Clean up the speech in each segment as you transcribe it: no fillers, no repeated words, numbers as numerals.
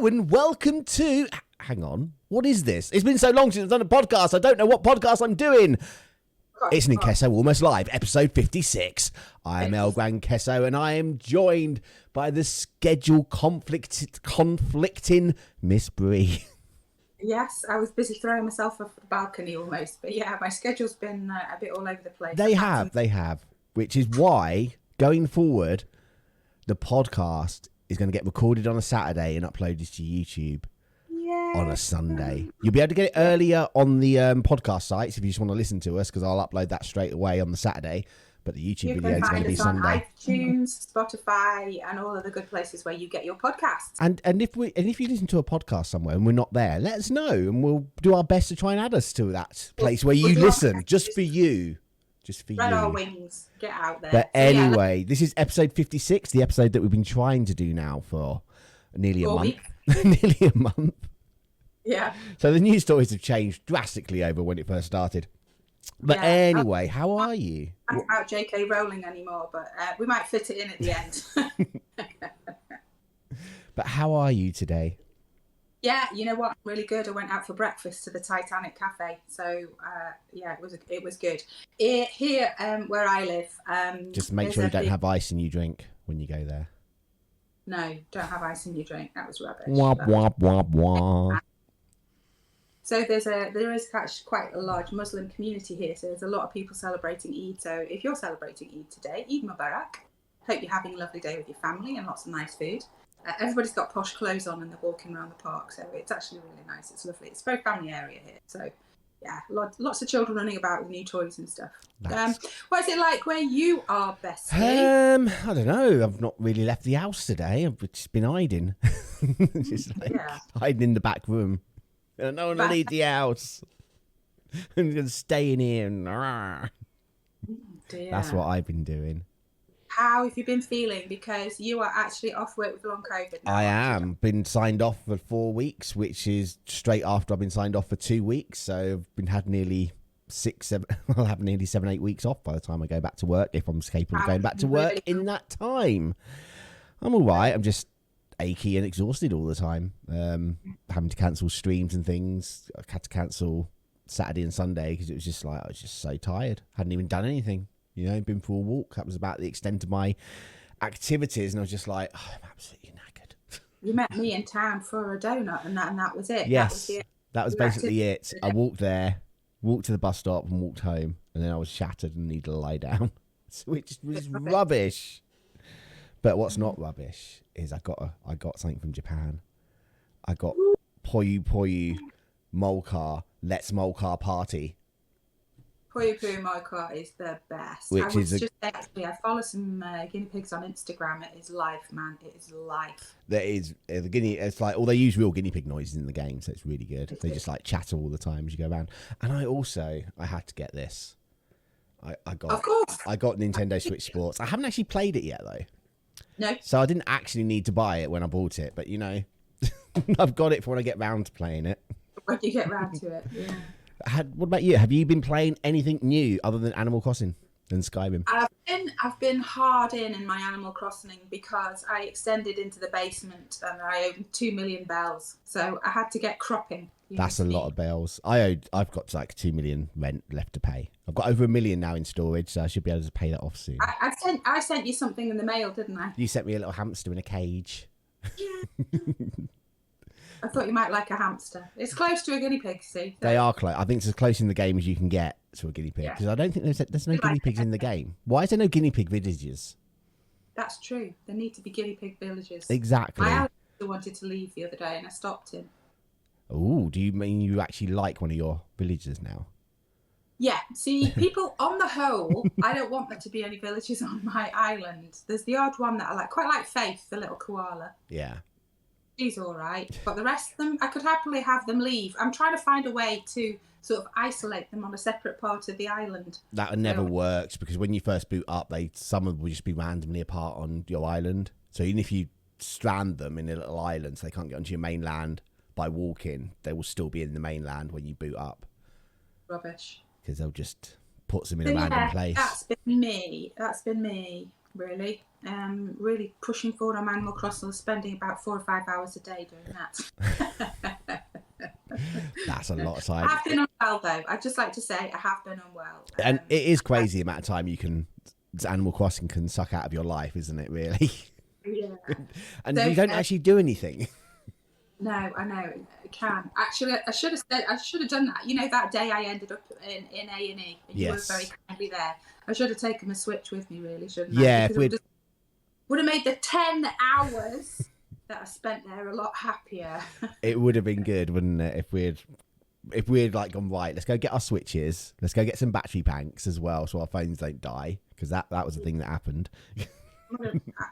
Hello and welcome to... Hang on. What is this? It's been so long since I've done a podcast. I don't know what podcast I'm doing. It's Ninqueso Almost Live, episode 56. I'm El Gran Queso and I am joined by the schedule conflicting Miss Bree. Yes, I was busy throwing myself off the balcony almost. But yeah, my schedule's been a bit all over the place. They have. Which is why, going forward, the podcast is going to get recorded on a Saturday and uploaded to YouTube on a Sunday. You'll be able to get it earlier on the podcast sites if you just want to listen to us, because I'll upload that straight away on the Saturday. But the YouTube video is going to be Sunday. On iTunes, Spotify, and all of the good places where you get your podcasts. And if you listen to a podcast somewhere and we're not there, let us know, and we'll do our best to try and add us to that place where you listen, just for you. Just for Spread you. our wings. Get out there. But anyway, this is episode 56, the episode that we've been trying to do now for nearly a month. Nearly a month. Yeah. So the news stories have changed drastically over when it first started. But anyway, how are you? I'm not about JK Rowling anymore, but we might fit it in at the end. But how are you today? Yeah, you know what? Really good. I went out for breakfast to the Titanic Cafe, so yeah, it was good. Here, where I live, just make sure you don't have ice in your drink when you go there. No, don't have ice in your drink. That was rubbish. Womp womp womp womp. So there is actually quite a large Muslim community here. So there's a lot of people celebrating Eid. So if you're celebrating Eid today, Eid Mubarak. Hope you're having a lovely day with your family and lots of nice food. Everybody's got posh clothes on and they're walking around the park, so it's actually really nice. It's lovely. It's a very family area here, so yeah, lots of children running about with new toys and stuff. What is it like where you are, Bessie? I don't know. I've not really left the house today. I've just been hiding, just like hiding in the back room. I don't want to leave the house. I'm going to stay in here. And that's what I've been doing. How have you been feeling? Because you are actually off work with long COVID now. I am. Been signed off for 4 weeks, which is straight after I've been signed off for 2 weeks. So I've been had nearly 7-8 weeks off by the time I go back to work, if I'm capable of going back to work in that time. I'm all right. I'm just achy and exhausted all the time. Having to cancel streams and things. I had to cancel Saturday and Sunday because it was just like I was just so tired. Hadn't even done anything. You know, been for a walk. That was about the extent of my activities, and I was just like, oh, I'm absolutely knackered. You met me in town for a donut, and that was it. Yes, that was basically it. I walked there, walked to the bus stop, and walked home, and then I was shattered and needed to lie down, which was rubbish. But what's not rubbish is I got something from Japan. I got Poyu Poyu Molcar Let's Molcar Party. Poyu Poyu Molcar is the best. I follow some guinea pigs on Instagram. It is life, man. It is life. There is the guinea. It's like, they use real guinea pig noises in the game, so it's really good. They just like chatter all the time as you go around. And I had to get this. I got Nintendo Switch Sports. I haven't actually played it yet though. No. So I didn't actually need to buy it when I bought it, but you know, I've got it for when I get round to playing it. When you get round to it, yeah. What about you? Have you been playing anything new other than Animal Crossing and Skyrim? I've been hard in my Animal Crossing because I extended into the basement and I owed 2 million bells, so I had to get cropping. That's a lot of bells. I've got like 2 million rent left to pay. I've got over 1 million now in storage, so I should be able to pay that off soon. I sent you something in the mail, didn't I? You sent me a little hamster in a cage. Yeah. I thought you might like a hamster. It's close to a guinea pig, see? They are close. I think it's as close in the game as you can get to a guinea pig. Because I don't think there's no guinea pigs in the game. Why is there no guinea pig villages? That's true. There need to be guinea pig villages. Exactly. My Alex wanted to leave the other day and I stopped him. Oh, do you mean you actually like one of your villagers now? Yeah. See, people, on the whole, I don't want there to be any villages on my island. There's the odd one that I like. Quite like Faith, the little koala. Yeah. She's all right, but the rest of them, I could happily have them leave. I'm trying to find a way to sort of isolate them on a separate part of the island. That never works because when you first boot up, some of them will just be randomly apart on your island. So even if you strand them in a little island so they can't get onto your mainland by walking, they will still be in the mainland when you boot up. Rubbish. Because they'll just put them in a random place. That's been me, really. really pushing forward on Animal Crossing, spending about 4 or 5 hours a day doing that. That's a lot of time. I have been unwell though. I'd just like to say I have been unwell. And it is crazy the amount of time Animal Crossing can suck out of your life, isn't it, really? Yeah. And so, you don't actually do anything. No, I know it can. Actually, I should have done that. You know, that day I ended up in A&E, and you were very kindly there. I should have taken my Switch with me, really, shouldn't I? Yeah, would have made the 10 hours that I spent there a lot happier. It would have been good, wouldn't it, if we'd like gone, right, let's go get our Switches, let's go get some battery banks as well so our phones don't die, because that was the thing that happened.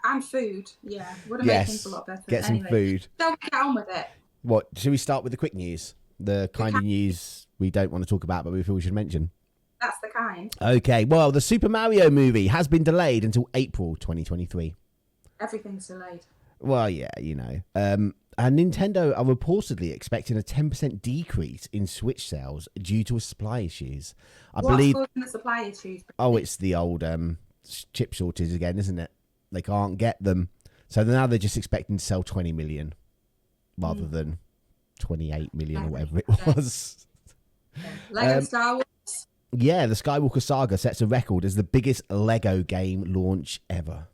And food, yeah, would have made things a lot better. Get some food. So get on with it. What, should we start with the quick news? The kind of news we don't want to talk about, but we feel we should mention. That's the kind. Okay, well, the Super Mario movie has been delayed until April 2023. Everything's delayed. Well, yeah, you know. And Nintendo are reportedly expecting a 10% decrease in Switch sales due to supply issues. What's causing the supply issues? Oh, it's the old chip shortage again, isn't it? They can't get them. So now they're just expecting to sell 20 million rather than 28 million or whatever it was. Lego Star Wars. Yeah, the Skywalker Saga sets a record as the biggest Lego game launch ever.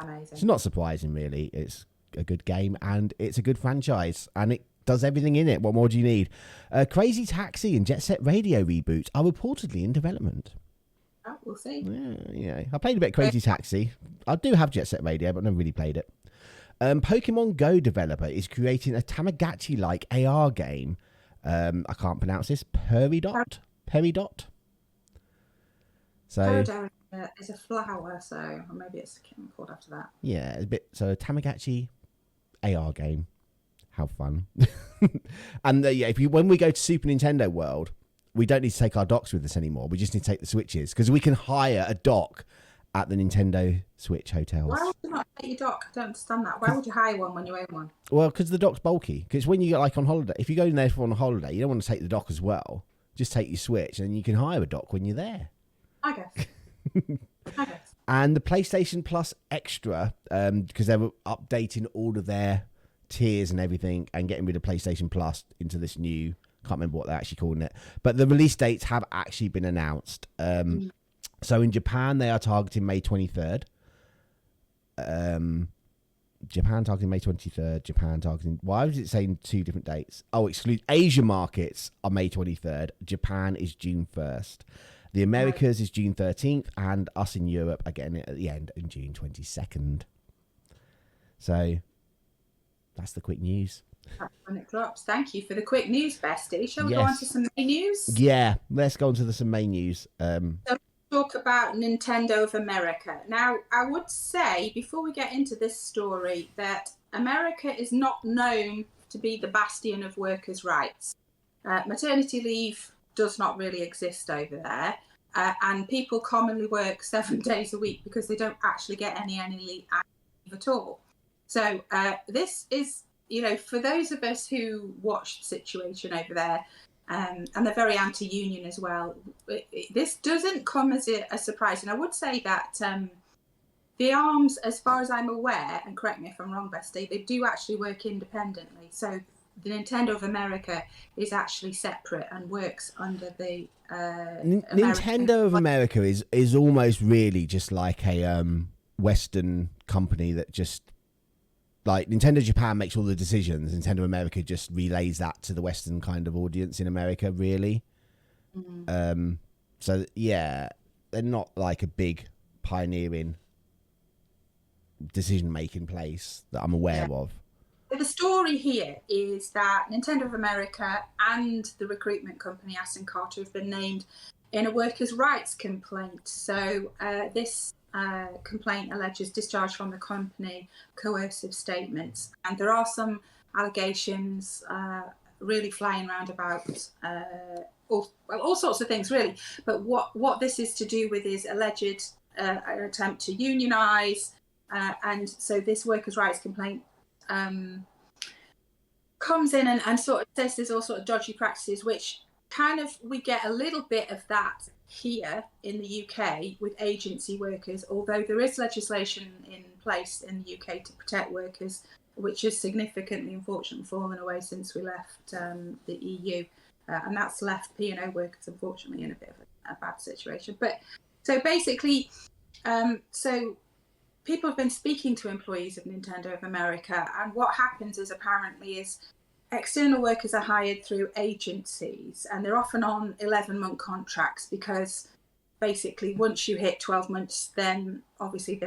Amazing. It's not surprising, really. It's a good game and it's a good franchise and it does everything in it. What more do you need? Crazy Taxi and Jet Set Radio reboots are reportedly in development. Oh, we'll see. Yeah. I played a bit of Crazy Taxi. I do have Jet Set Radio, but never really played it. Pokemon Go developer is creating a Tamagotchi-like AR game. I can't pronounce this. Peridot? So Peridot is a flower, so maybe it's called after that. Yeah, a bit. So Tamagotchi AR game. How fun! And when we go to Super Nintendo World, we don't need to take our docks with us anymore. We just need to take the Switches because we can hire a dock at the Nintendo Switch hotels. Why would you not take your dock? I don't understand that. Why would you hire one when you own one? Well, because the dock's bulky. Because when you get on holiday, if you go in there on a holiday, you don't want to take the dock as well. Just take your Switch and you can hire a dock when you're there. I guess. And the PlayStation Plus Extra, because they were updating all of their tiers and everything and getting rid of PlayStation Plus into this new, can't remember what they're actually calling it, but the release dates have actually been announced. So in Japan, they are targeting May 23rd. Japan targeting May 23rd. Why was it saying two different dates? Oh, exclude Asian markets are May 23rd. Japan is June 1st. The Americas is June 13th, and us in Europe are getting it at the end in June 22nd. So that's the quick news. That's when it drops. Thank you for the quick news, Bestie. Shall we go on to some main news? Yeah, let's go on to some main news. So talk about Nintendo of America. Now, I would say, before we get into this story, that America is not known to be the bastion of workers' rights. Maternity leave does not really exist over there, and people commonly work 7 days a week because they don't actually get any leave at all. So this is, for those of us who watch the situation over there, and they're very anti-union as well, this doesn't come as a surprise. And I would say that the arms, as far as I'm aware, and correct me if I'm wrong, Bestie, they do actually work independently. So the Nintendo of America is actually separate and works under the Nintendo of America is almost really just like a Western company that just, like, Nintendo Japan makes all the decisions. Nintendo America just relays that to the Western kind of audience in America, really. So yeah, they're not like a big pioneering decision-making place that I'm aware of. The story here is that Nintendo of America and the recruitment company Aston Carter have been named in a workers' rights complaint. So this complaint alleges discharge from the company, coercive statements, and there are some allegations really flying around about all sorts of things, really. But what this is to do with is alleged attempt to unionise, and so this workers' rights complaint comes in and sort of says there's all sort of dodgy practices, which kind of, we get a little bit of that here in the UK with agency workers, although there is legislation in place in the UK to protect workers, which has significantly, unfortunately, fallen away since we left the EU. And that's left P&O workers, unfortunately, in a bit of a bad situation. But so basically, so people have been speaking to employees of Nintendo of America, and what happens is apparently is external workers are hired through agencies, and they're often on 11-month contracts, because basically once you hit 12 months, then obviously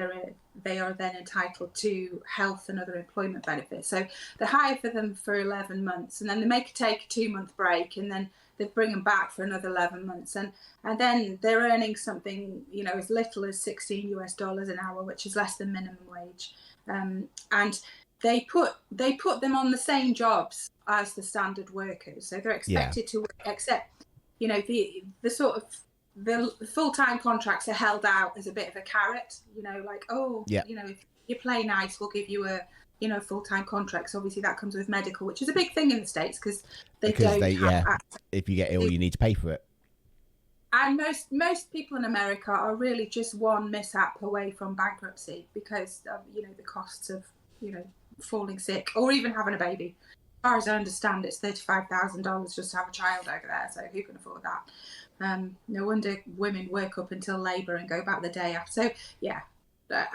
they are then entitled to health and other employment benefits. So they hire for them for 11 months, and then they take a 2-month break, and then they bring them back for another 11 months, and then they're earning something, as little as $16 an hour, which is less than minimum wage, and they put them on the same jobs as the standard workers, so they're expected to work, except the sort of the full-time contracts are held out as a bit of a carrot, if you play nice, we'll give you a full-time contract. So obviously that comes with medical, which is a big thing in the States, because if you get ill, you need to pay for it. And most people in America are really just one mishap away from bankruptcy, because of, the costs of, falling sick or even having a baby. As far as I understand, it's $35,000 just to have a child over there. So who can afford that? No wonder women work up until labour and go back the day after. So yeah,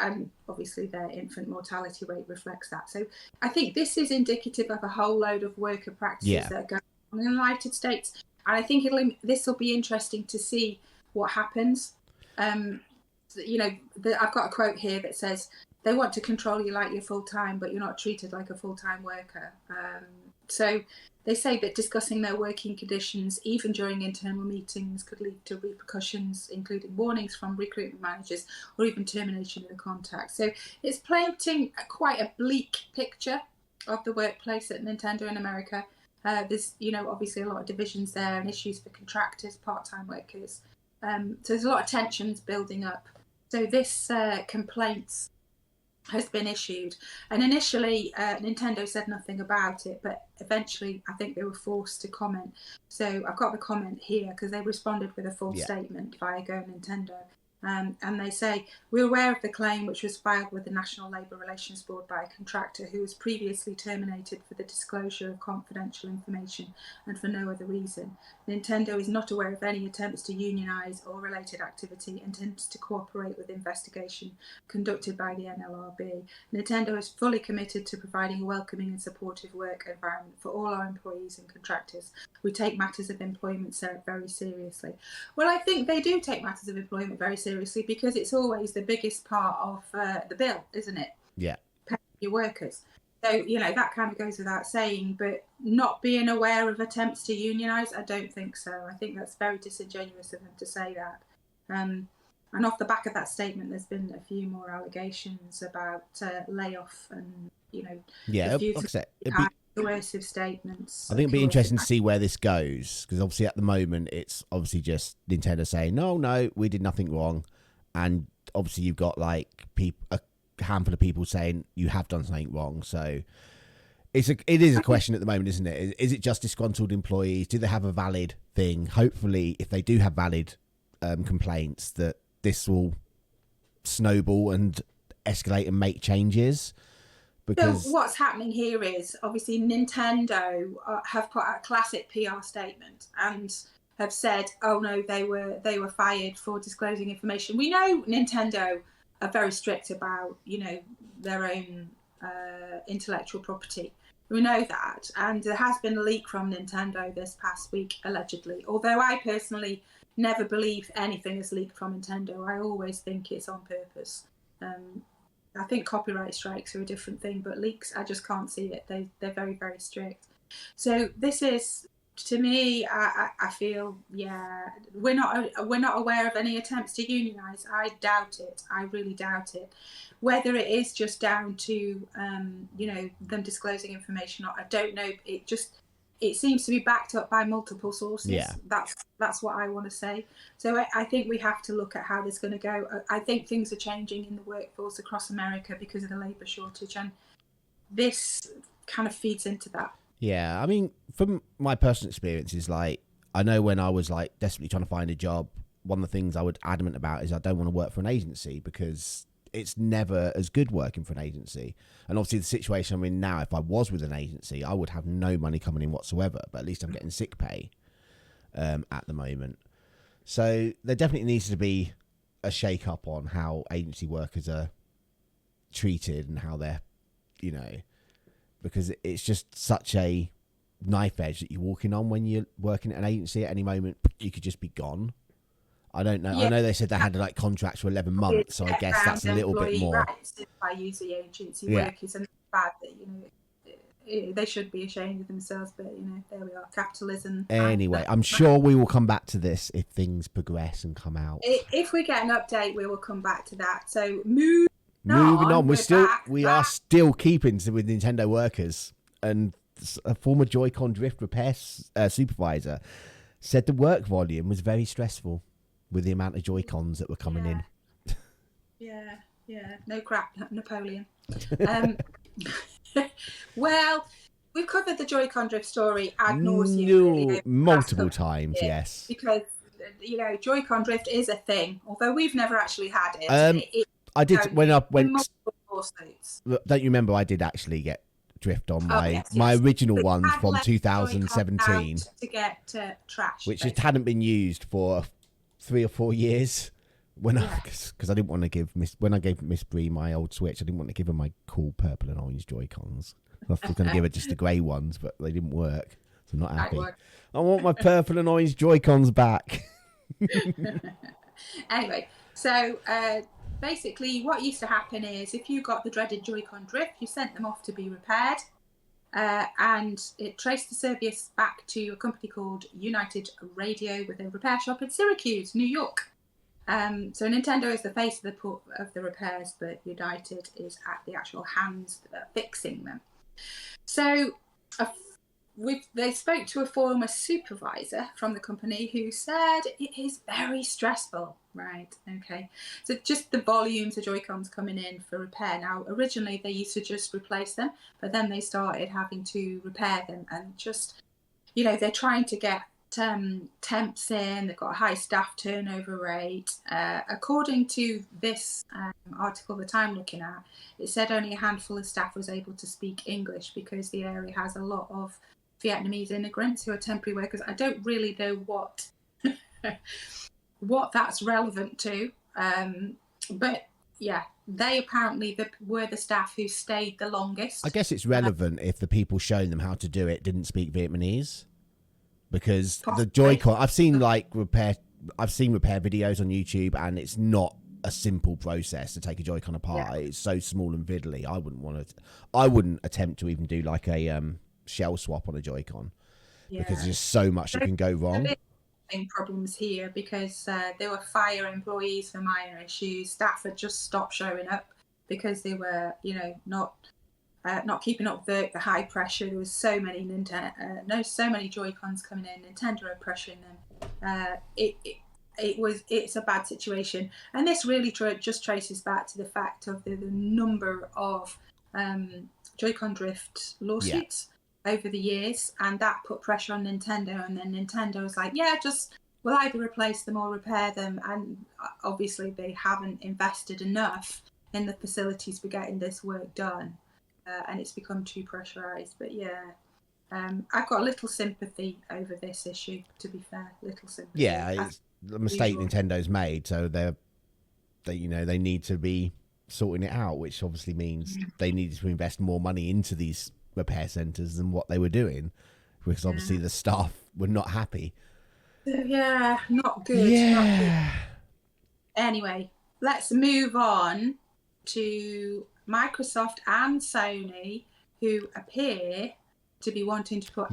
and obviously their infant mortality rate reflects that. So I think this is indicative of a whole load of worker practices that are going on in the United States. And I think this will be interesting to see what happens. I've got a quote here that says, "They want to control you like you're full-time, but you're not treated like a full-time worker." So they say that discussing their working conditions, even during internal meetings, could lead to repercussions, including warnings from recruitment managers or even termination of the contract. So it's painting quite a bleak picture of the workplace at Nintendo in America. There's, obviously a lot of divisions there and issues for contractors, part-time workers. So there's a lot of tensions building up. So this complaint has been issued, and initially Nintendo said nothing about it, but eventually I think they were forced to comment. So I've got the comment here because they responded with a full statement via Go Nintendo, and they say, "We're aware of the claim, which was filed with the National Labour Relations Board by a contractor who was previously terminated for the disclosure of confidential information and for no other reason. Nintendo is not aware of any attempts to unionise or related activity, and intends to cooperate with the investigation conducted by the NLRB. Nintendo is fully committed to providing a welcoming and supportive work environment for all our employees and contractors. We take matters of employment very seriously." Well, I think they do take matters of employment very seriously, because it's always the biggest part of the bill, isn't it? Yeah. Paying your workers. So, that kind of goes without saying, but not being aware of attempts to unionise, I don't think so. I think that's very disingenuous of them to say that. And off the back of that statement, there's been a few more allegations about layoff and, coercive statements. I think it'd be interesting to see where this goes, because obviously at the moment it's obviously just Nintendo saying, no, we did nothing wrong. And obviously you've got like a handful of people saying you have done something wrong. So it is a question at the moment, isn't it? Is it just disgruntled employees? Do they have a valid thing? Hopefully, if they do have valid complaints, that this will snowball and escalate and make changes. Because so what's happening here is obviously Nintendo have put out a classic PR statement and have said, "Oh no, they were fired for disclosing information." We know Nintendo are very strict about their own intellectual property. We know that, and there has been a leak from Nintendo this past week, allegedly. Although I personally never believe anything is leaked from Nintendo, I always think it's on purpose. I think copyright strikes are a different thing, but leaks, I just can't see it. They're very, very strict. So this is, to me, I feel, we're not aware of any attempts to unionise. I doubt it. I really doubt it. Whether it is just down to them disclosing information, I don't know. It seems to be backed up by multiple sources. Yeah. That's what I want to say. So I think we have to look at how this is going to go. I think things are changing in the workforce across America because of the labour shortage, and this kind of feeds into that. Yeah, I mean, from my personal experiences, like I know when I was like desperately trying to find a job, one of the things I was adamant about is I don't want to work for an agency because it's never as good working for an agency. And obviously the situation I'm in now, if I was with an agency, I would have no money coming in whatsoever, but at least I'm getting sick pay at the moment. So there definitely needs to be a shake up on how agency workers are treated and how they're, you know, because it's just such a knife edge that you're walking on when you're working at an agency. At any moment you could just be gone. I don't know. Yeah. I know they said they had like contracts for 11 months, so I guess that's a little bit more. Rights by using agency workers, and bad that, you know, they should be ashamed of themselves, but you know, there we are, capitalism. Anyway, I'm sure we will come back to this if things progress and come out. If we get an update, we will come back to that. So moving on, we are still keeping with Nintendo workers, and a former Joy-Con drift repair supervisor said the work volume was very stressful with the amount of Joy-Cons that were coming in. Yeah, no crap, Napoleon. Well, we've covered the Joy-Con drift story ad nauseum multiple times, yes. Because, you know, Joy-Con drift is a thing, although we've never actually had it. I did when I went. Lawsuits. Don't you remember? I did actually get drift on my original ones from 2017 to get trash, which it hadn't been used for 3 or 4 years. Because I didn't want to give when I gave Miss Bree my old Switch, I didn't want to give her my cool purple and orange Joy-Cons. I was going to give her just the grey ones, but they didn't work, so I'm not happy. I want my purple and orange Joy-Cons back. Anyway, so basically what used to happen is if you got the dreaded Joy-Con drift, you sent them off to be repaired, and it traced the service back to a company called United Radio with a repair shop in Syracuse, New York. So Nintendo is the face of the repairs, but United is at the actual hands that are fixing them. So they spoke to a former supervisor from the company who said it is very stressful. Right, okay. So just the volumes of Joy-Cons coming in for repair. Now, originally they used to just replace them, but then they started having to repair them, and just, you know, they're trying to get temps in. They've got a high staff turnover rate. According to this article that I'm looking at, it said only a handful of staff was able to speak English because the area has a lot of Vietnamese immigrants who are temporary workers. I don't really know what that's relevant to, but yeah, they apparently were the staff who stayed the longest. I guess it's relevant if the people showing them how to do it didn't speak Vietnamese. Because possibly. The Joy-Con, I've seen repair videos on YouTube, and it's not a simple process to take a Joy-Con apart. Yeah. It's so small and fiddly. I wouldn't attempt to even do like a shell swap on a Joy-Con, because there's just so much that can go wrong. Problems here because there were fire employees for minor issues. Staff had just stopped showing up because they were, you know, not keeping up the high pressure. There was so many so many Joy-Cons coming in. Nintendo are pressuring them. It's a bad situation, and this really just traces back to the fact of the number of Joy-Con drift lawsuits over the years, and that put pressure on Nintendo. And then Nintendo was like, we'll either replace them or repair them. And obviously they haven't invested enough in the facilities for getting this work done. And it's become too pressurized. But I've got a little sympathy over this issue, to be fair. Little sympathy. Yeah, it's a mistake Nintendo's made, so they need to be sorting it out, which obviously means they needed to invest more money into these repair centers than what they were doing, because obviously the staff were not happy. Not good. Not good. Anyway, let's move on to Microsoft and Sony, who appear to be wanting to put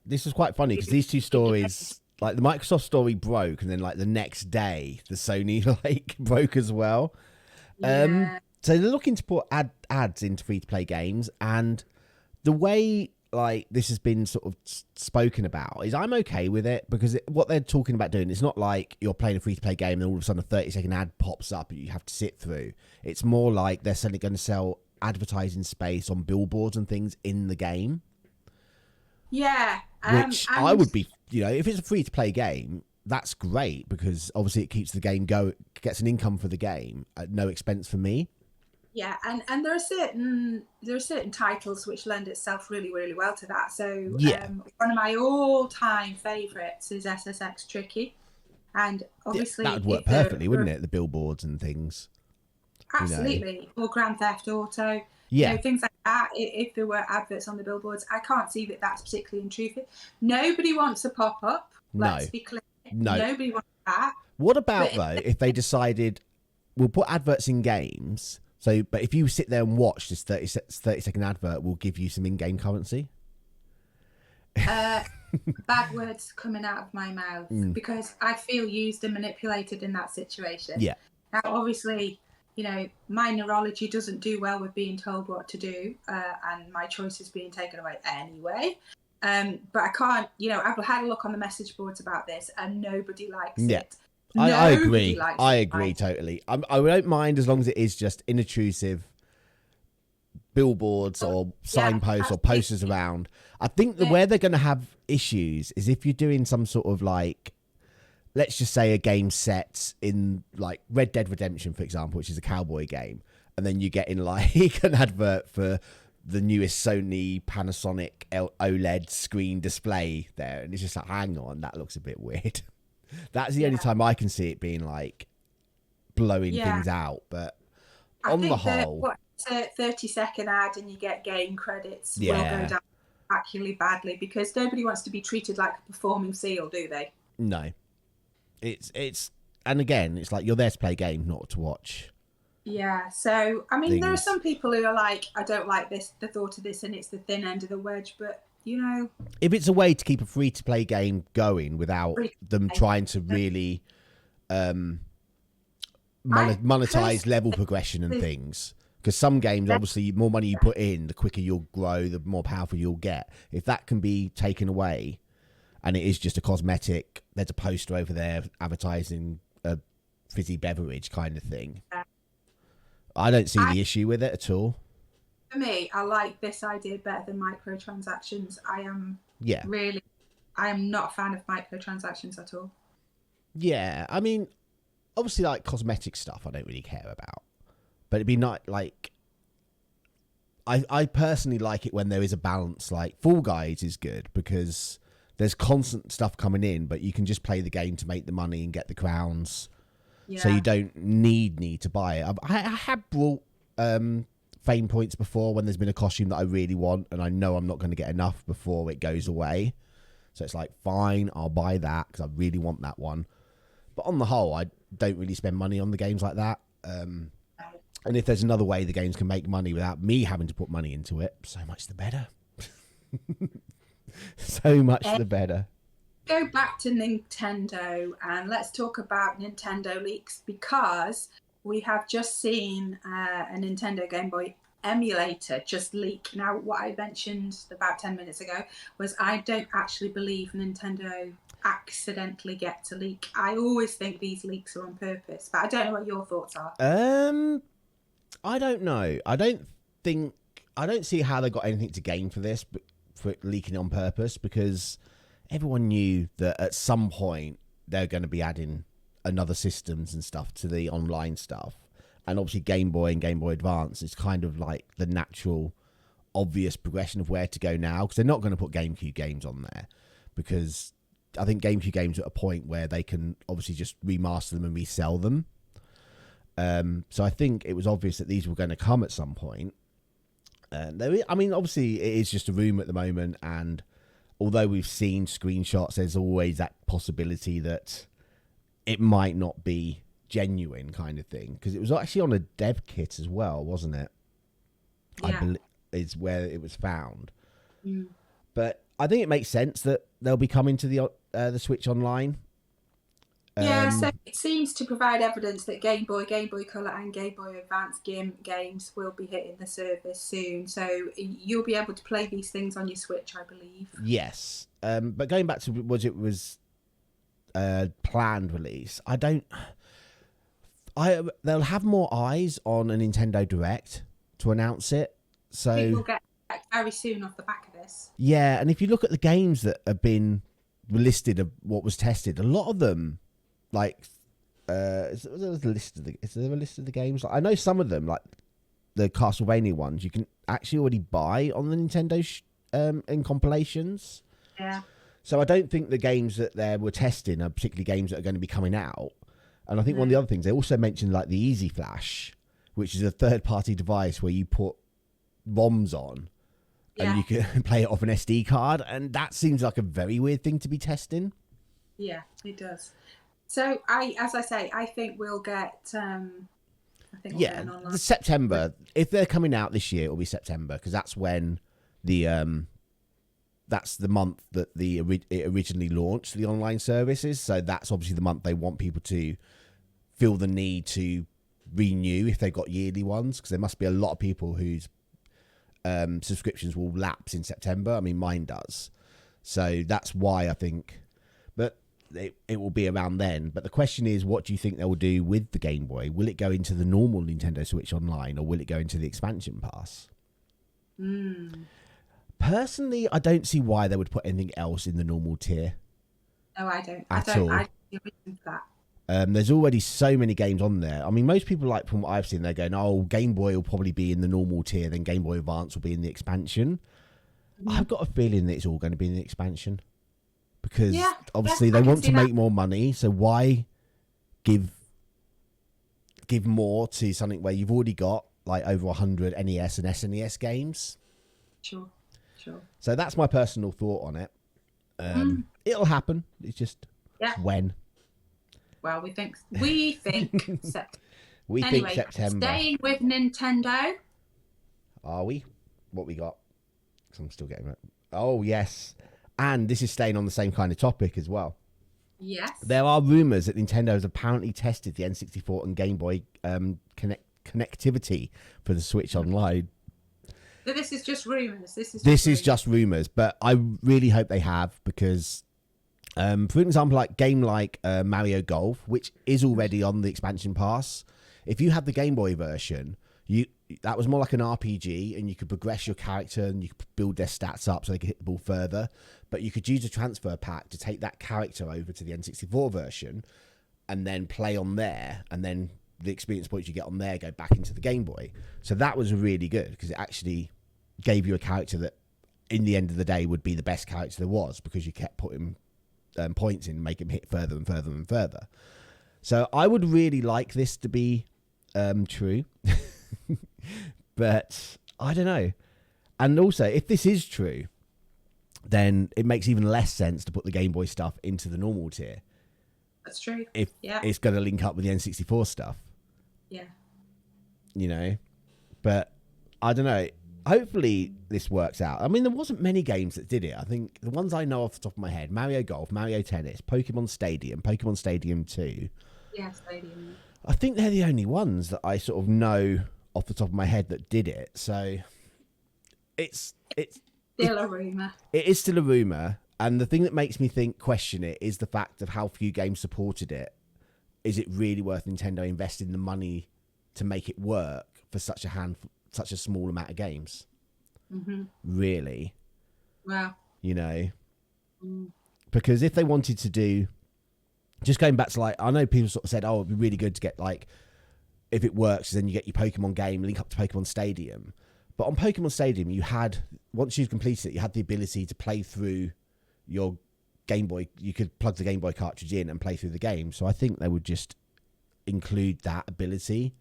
this was quite funny because these two stories, like the Microsoft story broke, and then like the next day the Sony broke as well. So they're looking to put ads into free-to-play games, and the way this has been sort of spoken about is I'm okay with it, because what they're talking about doing, it's not like you're playing a free-to-play game and all of a sudden a 30-second ad pops up and you have to sit through. It's more like they're suddenly going to sell advertising space on billboards and things in the game. Yeah, Which I And would be, if it's a free to play game, that's great because obviously it keeps the game gets an income for the game at no expense for me. yeah, and there are certain titles which lend itself really, really well to that. So Yeah. one of my all-time favourites is SSX Tricky, and Yeah, that obviously would work if perfectly, wouldn't it? The billboards and things. absolutely, or Grand Theft Auto, Yeah. things like that. If there were adverts on the billboards, I can't see that that's particularly intrusive. Nobody wants a pop-up. No. Let's be clear. No. Nobody wants that. What about, But though, if they decided we'll put adverts in games, but if you sit there and watch this 30-second advert, we'll give you some in-game currency? bad words coming out of my mouth because I feel used and manipulated in that situation. Yeah. Now, obviously, my neurology doesn't do well with being told what to do, and my choice is being taken away anyway. But I can't, I've had a look on the message boards about this, and nobody likes it. I agree. I agree totally. I don't mind as long as it is just inintrusive billboards or signposts or posters around. I think where they're going to have issues is if you're doing some sort of let's just say a game set in like Red Dead Redemption, for example, which is a cowboy game, and then you get in like an advert for the newest Sony Panasonic OLED screen display there, and it's just like, hang on, that looks a bit weird. That's the only time I can see it being like blowing things out. But on the whole, a 30-second ad and you get game credits will go down actually badly because nobody wants to be treated like a performing seal, do they? No. It's and again, it's like you're there to play a game, not to watch. Yeah, so I mean, there are some people who are like, I don't like the thought of this, and it's the thin end of the wedge. But if it's a way to keep a free to play game going without them trying to really monetize level progression and things, because some games, obviously, the more money you put in, the quicker you'll grow, the more powerful you'll get. If that can be taken away, and it is just a cosmetic, there's a poster over there advertising a fizzy beverage kind of thing. I don't see the issue with it at all. For me, I like this idea better than microtransactions. I am not a fan of microtransactions at all. Yeah, I mean, obviously, like cosmetic stuff, I don't really care about. But it'd be not like I personally like it when there is a balance. Like Fall Guys is good because there's constant stuff coming in, but you can just play the game to make the money and get the crowns. Yeah. So you don't need to buy it. I have brought fame points before when there's been a costume that I really want and I know I'm not going to get enough before it goes away. So it's like, fine, I'll buy that because I really want that one. But on the whole, I don't really spend money on the games like that. And if there's another way the games can make money without me having to put money into it, so much the better. So much the better. Go back to Nintendo and let's talk about Nintendo leaks because we have just seen a Nintendo Game Boy emulator just leak. Now, what I mentioned about 10 minutes ago was I don't actually believe Nintendo accidentally get to leak. I always think these leaks are on purpose, but I don't know what your thoughts are. I don't know. I don't see how they got anything to gain for this, but for leaking on purpose, because everyone knew that at some point they're going to be adding another systems and stuff to the online stuff. And obviously Game Boy and Game Boy Advance is kind of like the natural, obvious progression of where to go now, because they're not going to put GameCube games on there, because I think GameCube games are at a point where they can obviously just remaster them and resell them. So I think it was obvious that these were going to come at some point. I mean, obviously it is just a rumor at the moment, and although we've seen screenshots, there's always that possibility that it might not be genuine kind of thing, because it was actually on a dev kit as well, wasn't it? Yeah. I believe is where it was found. Mm. But I think it makes sense that they'll be coming to the Switch Online. Yeah, so it seems to provide evidence that Game Boy, Game Boy Color, and Game Boy Advance games will be hitting the service soon. So you'll be able to play these things on your Switch, I believe. Yes, but going back to was planned release, they'll have more eyes on a Nintendo Direct to announce it. So like, very soon off the back of this. Yeah, and if you look at the games that have been listed of what was tested, a lot of them, like, is there a list of the games? I know some of them, like the Castlevania ones, you can actually already buy on the Nintendo in compilations. Yeah. So I don't think the games that they were testing are particularly games that are going to be coming out. And I think one of the other things, they also mentioned like the Easy Flash, which is a third-party device where you put ROMs on and you can play it off an SD card. And that seems like a very weird thing to be testing. Yeah, it does. So as I say, I think we'll get. Get an online. September. If they're coming out this year, it'll be September because that's when that's the month that it originally launched the online services. So that's obviously the month they want people to feel the need to renew if they've got yearly ones, because there must be a lot of people whose subscriptions will lapse in September. I mean, mine does. So that's why I think, but it will be around then. But the question is, what do you think they will do with the Game Boy? Will it go into the normal Nintendo Switch Online, or will it go into the expansion pass? Personally, I don't see why they would put anything else in the normal tier. No, I don't. I don't see a reason for that. There's already so many games on there. I mean, most people, like from what I've seen, they're going, oh, Game Boy will probably be in the normal tier, then Game Boy Advance will be in the expansion. I've got a feeling that it's all going to be in the expansion. Because obviously they want to make more money, so why give more to something where you've already got like over 100 NES and SNES games? Sure. So that's my personal thought on it. It'll happen. It's just when. Well, we think think September. Staying with Nintendo. Are we? What we got? 'Cause I'm still getting it. Oh yes. And this is staying on the same kind of topic as well. Yes. There are rumours that Nintendo has apparently tested the N64 and Game Boy connectivity for the Switch Online. But this is just rumours. This is just rumours, but I really hope they have, because, for example, like game like Mario Golf, which is already on the expansion pass, if you had the Game Boy version, that was more like an RPG, and you could progress your character and you could build their stats up so they could hit the ball further. But you could use a transfer pack to take that character over to the N64 version and then play on there, and then the experience points you get on there go back into the Game Boy. So that was really good, because it actually gave you a character that, in the end of the day, would be the best character there was, because you kept putting points in and make him hit further and further and further. So I would really like this to be true. But I don't know. And also, if this is true, then it makes even less sense to put the Game Boy stuff into the normal tier. That's true. If it's going to link up with the N64 stuff. Yeah. You know? But I don't know. Hopefully this works out. I mean, there wasn't many games that did it. I think the ones I know off the top of my head, Mario Golf, Mario Tennis, Pokemon Stadium 2. Yeah, Stadium. I think they're the only ones that I sort of know off the top of my head that did it. So it's still a rumour. It is still a rumour. And the thing that makes me question it is the fact of how few games supported it. Is it really worth Nintendo investing the money to make it work for such a small amount of games? Really? Wow. You know? Because if they wanted to do, just going back to, like, I know people sort of said, oh, it'd be really good to get, like, if it works, then you get your Pokemon game, link up to Pokemon Stadium. But on Pokemon Stadium, you had, once you've completed it, you had the ability to play through your Game Boy. You could plug the Game Boy cartridge in and play through the game. So I think they would just include that ability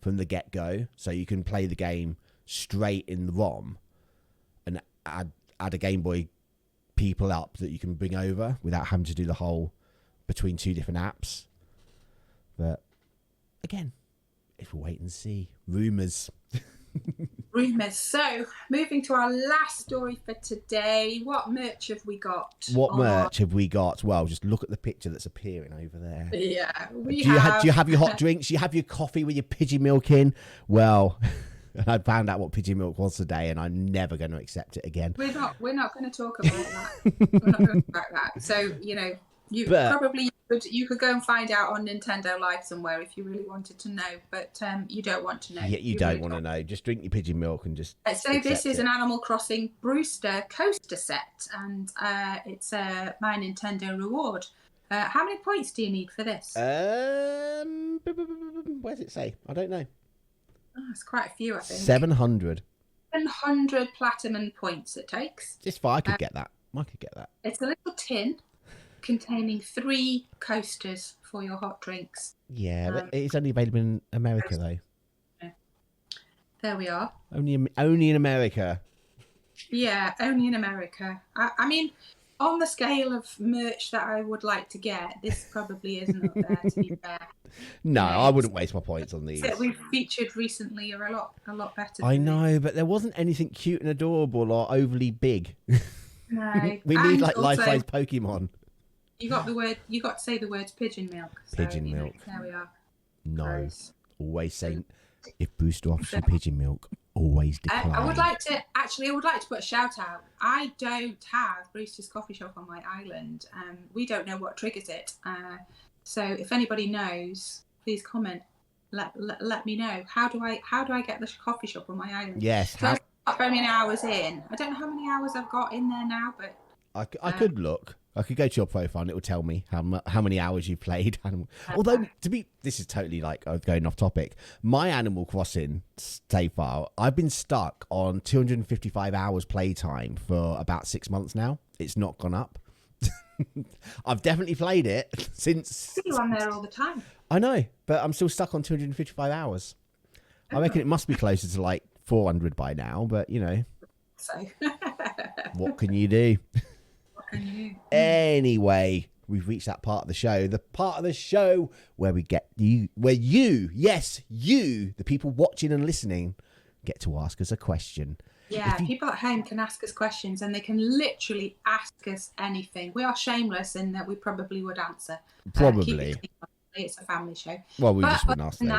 from the get-go, so you can play the game straight in the ROM and add a Game Boy people up that you can bring over without having to do the whole between two different apps. But again, if we wait and see. Rumours. Rumours. So, moving to our last story for today. What merch have we got? Have we got? Well, just look at the picture that's appearing over there. Yeah. Do you have your hot drinks? Do you have your coffee with your Pidgey milk in? Well, I found out what Pidgey milk was today, and I'm never going to accept it again. We're not going to talk about that. We're not going to talk about that. So, You could go and find out on Nintendo Live somewhere if you really wanted to know, but you don't want to know. Yeah, you don't want to know. Just drink your pigeon milk and just. So this is an Animal Crossing Brewster coaster set, and it's my Nintendo reward. How many points do you need for this? Where does it say? I don't know. Oh, it's quite a few, I think. 700. 700 platinum points it takes. Just fine. I could get that. I could get that. It's a little tin containing 3 coasters for your hot drinks. Yeah, but it's only available in America, though. Yeah. There we are. Only in America. Yeah, only in America. I mean, on the scale of merch that I would like to get, this probably isn't up there, to be fair. No, I wouldn't waste my points on these. That we've featured recently are a lot better. I know, but there wasn't anything cute and adorable or overly big. No. We need like life-size Pokemon. You got to say the words pigeon milk. So, Pigeon milk. There we are. No. Gross. Always saying, if Booster offers you pigeon milk, always decline. I would like to put a shout out. I don't have Brewster's Coffee Shop on my island. We don't know what triggers it. So if anybody knows, please comment. Let me know. How do I get the coffee shop on my island? Yes. So I've got very many hours in. I don't know how many hours I've got in there now, but I could look. I could go to your profile and it will tell me how many hours you've played. Although, this is totally like going off topic. My Animal Crossing save file, I've been stuck on 255 hours playtime for about 6 months now. It's not gone up. I've definitely played it since. You're on there all the time. I know, but I'm still stuck on 255 hours. I reckon it must be closer to like 400 by now, but you know. So. What can you do? Anyway, we've reached that part of the show. The part of the show where yes, you, the people watching and listening, get to ask us a question. Yeah, people at home can ask us questions and they can literally ask us anything. We are shameless in that we probably would answer. Probably. It's a family show. Well, we just wouldn't ask those.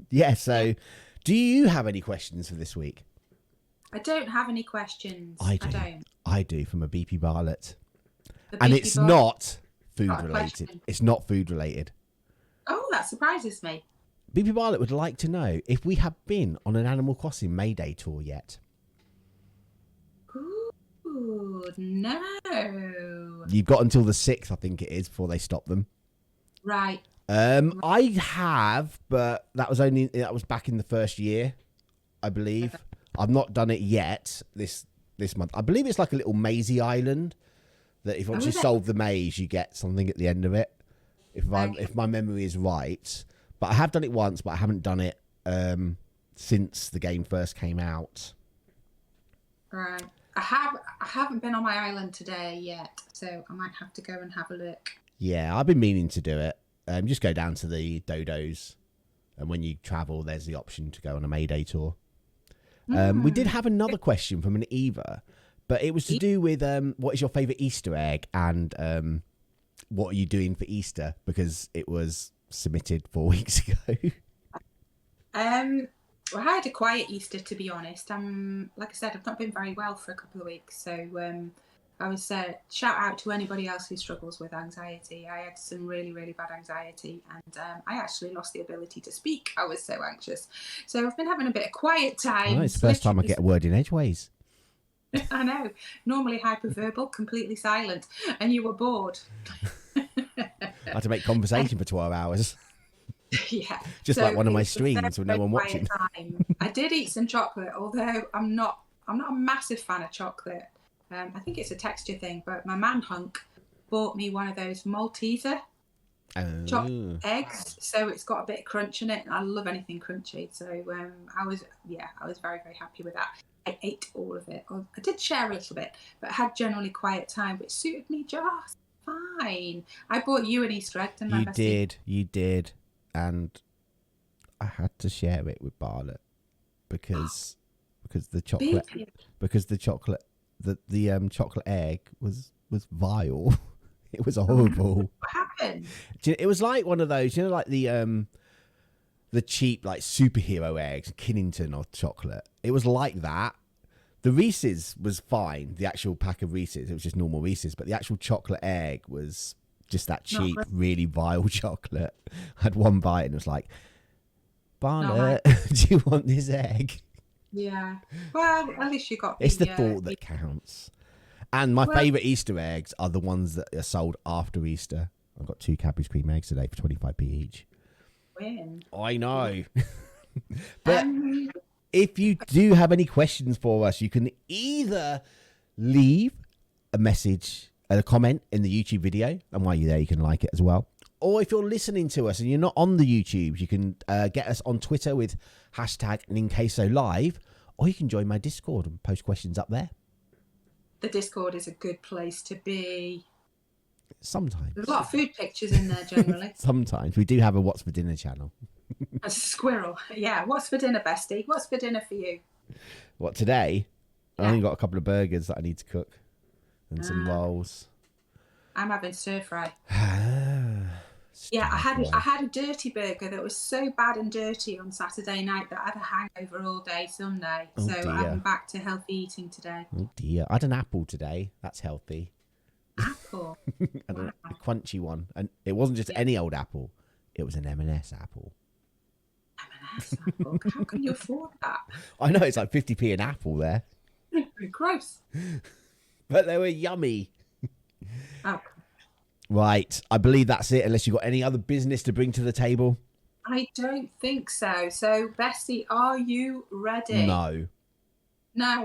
Yeah, so do you have any questions for this week? I don't have any questions. I do from a BP Bartlett. And it's not food related. It's not food related. Oh, that surprises me. BP Bartlett would like to know if we have been on an Animal Crossing Mayday tour yet. Ooh, no. You've got until the 6th, I think it is, before they stop them. Right. I have, but that was back in the first year, I believe. Okay. I've not done it yet this month. I believe it's like a little mazy island that if once you solve the maze, you get something at the end of it. If my memory is right. But I have done it once, but I haven't done it since the game first came out. Right. I haven't been on my island today yet, so I might have to go and have a look. Yeah, I've been meaning to do it. Just go down to the dodos, and when you travel, there's the option to go on a Mayday tour. We did have another question from an Eva, but it was to do with what is your favourite Easter egg and what are you doing for Easter, because it was submitted 4 weeks ago. Well, I had a quiet Easter, to be honest. Like I said, I've not been very well for a couple of weeks, so I was shout out to anybody else who struggles with anxiety. I had some really, really bad anxiety, and I actually lost the ability to speak. I was so anxious. So I've been having a bit of quiet time. Oh, it's the first time I get a word in edgeways. I know. Normally hyperverbal, completely silent, and you were bored. I had to make conversation for 12 hours. Yeah. Just like one of my streams with no one watching. I did eat some chocolate, although I'm not a massive fan of chocolate. I think it's a texture thing, but my man hunk bought me one of those Malteser chocolate eggs, so it's got a bit of crunch in it, and I love anything crunchy. So I was very, very happy with that. I ate all of it. I did share a little bit, but I had generally quiet time, which suited me just fine. I bought you an Easter egg, didn't I? You did, and I had to share it with Bartlett because the chocolate the chocolate egg was vile. It was horrible. What happened? It was like one of those, like the cheap like superhero eggs, Kinnington or chocolate. It was like that. The Reese's was fine. The actual pack of Reese's, it was just normal Reese's, but the actual chocolate egg was just that cheap, really vile chocolate. I had one bite and it was like, Barnett, do you want this egg? Yeah. Well, at least you got. It's the thought that counts. And my favourite Easter eggs are the ones that are sold after Easter. I've got 2 Cadbury's cream eggs today for 25p each. Win. I know. But if you do have any questions for us, you can either leave a message, a comment in the YouTube video, and while you're there, you can like it as well. Or if you're listening to us and you're not on the YouTube, you can get us on Twitter with hashtag Ninqueso Live, or you can join my Discord and post questions up there. The Discord is a good place to be. Sometimes. There's a lot of food pictures in there generally. Sometimes. We do have a What's for Dinner channel. A squirrel. Yeah. What's for dinner, bestie? What's for dinner for you? What, today? I only got a couple of burgers that I need to cook and some rolls. I'm having stir fry. Yeah, I had a dirty burger that was so bad and dirty on Saturday night that I had a hangover all day Sunday. So I'm back to healthy eating today. Oh dear. I had an apple today. That's healthy. Apple? A crunchy one. And it wasn't just any old apple. It was an M&S apple. M&S apple? How can you afford that? I know, it's like 50p an apple there. Gross. But they were yummy. Oh. Right, I believe that's it, unless you've got any other business to bring to the table. I don't think so. So, Bessie, are you ready? No.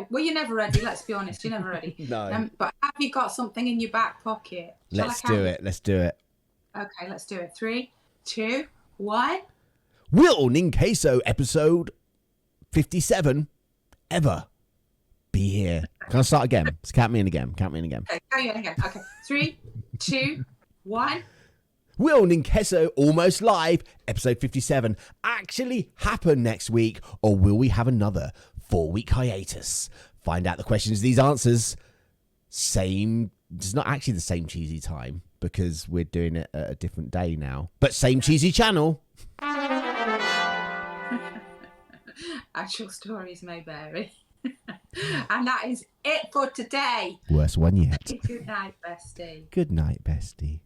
Well, you're never ready, let's be honest. You're never ready. No. But have you got something in your back pocket? Let's do it. Okay, let's do it. 3, 2, 1. Will Ninqueso episode 57 ever be here? Can I start again? Just count me in again. Okay, carry on again. Okay, 3, 2, 1. Will Ninqueso Almost Live episode 57 actually happen next week, or will we have another 4-week hiatus? Find out the questions, these answers. It's not actually the same cheesy time because we're doing it at a different day now, but same cheesy channel. Actual stories may vary. And that is it for today. Worst one yet. Good night, bestie. Good night, bestie.